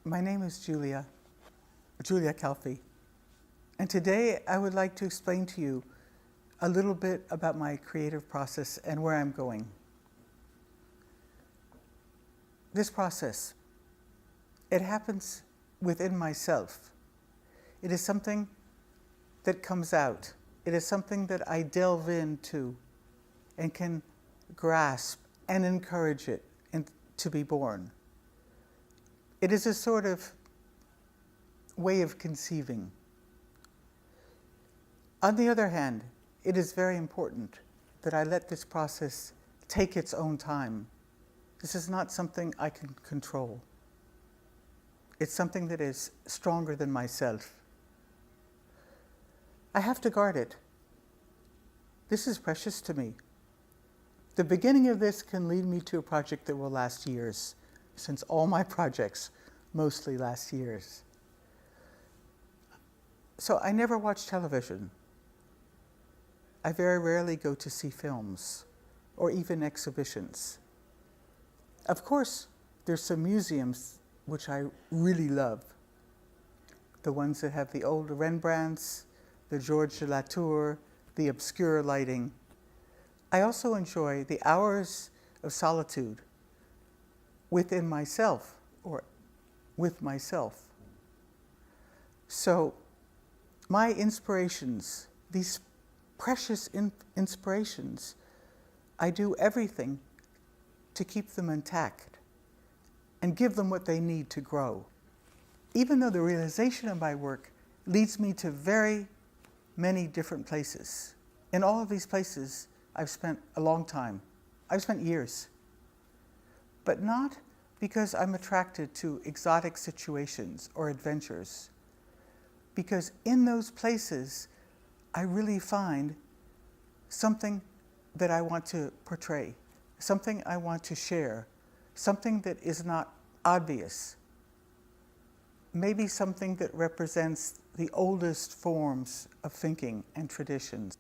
My name is Julia Calfee, and today I would like to explain to you a little bit about my creative process and where I'm going. This process, it happens within myself. It is something that comes out. It is something that I delve into and can grasp and encourage it to be born. It is a sort of way of conceiving. On the other hand, it is very important that I let this process take its own time. This is not something I can control. It's something that is stronger than myself. I have to guard it. This is precious to me. The beginning of this can lead me to a project that will last years, since all my projects mostly last years. So I never watch television. I very rarely go to see films or even exhibitions. Of course, there's some museums which I really love. The ones that have the old Rembrandts, the Georges de Latour, the obscure lighting. I also enjoy the hours of solitude within myself or with myself. So my inspirations, these precious inspirations, I do everything to keep them intact and give them what they need to grow. Even though the realization of my work leads me to very many different places. In all of these places, I've spent a long time. I've spent years. But not because I'm attracted to exotic situations or adventures. Because in those places, I really find something that I want to portray, something I want to share, something that is not obvious. Maybe something that represents the oldest forms of thinking and traditions.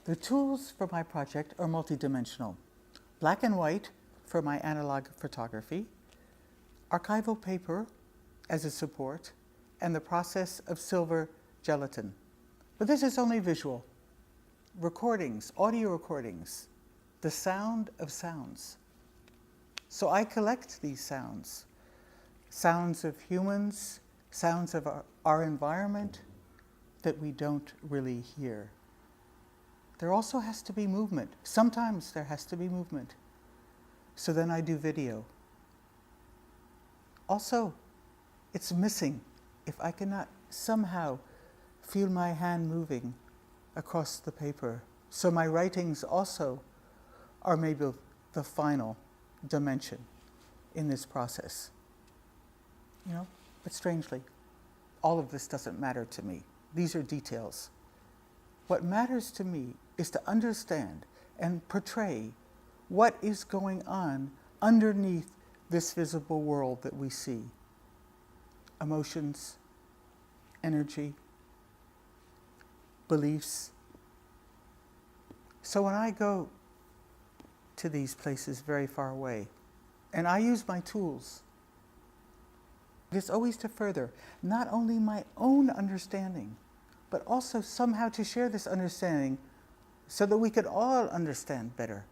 The tools for my project are multidimensional. Black and white for my analog photography, archival paper as a support, and the process of silver gelatin. But this is only visual. Recordings, audio recordings, the sound of sounds. So I collect these sounds. Sounds of humans, sounds of our environment that we don't really hear. There also has to be movement. Sometimes there has to be movement. So then I do video. Also, it's missing if I cannot somehow feel my hand moving across the paper. So my writings also are maybe the final dimension in this process. But strangely, all of this doesn't matter to me. These are details. What matters to me is to understand and portray what is going on underneath this visible world that we see. Emotions, energy, beliefs. So when I go to these places very far away, and I use my tools, it's always to further not only my own understanding, but also somehow to share this understanding so that we could all understand better.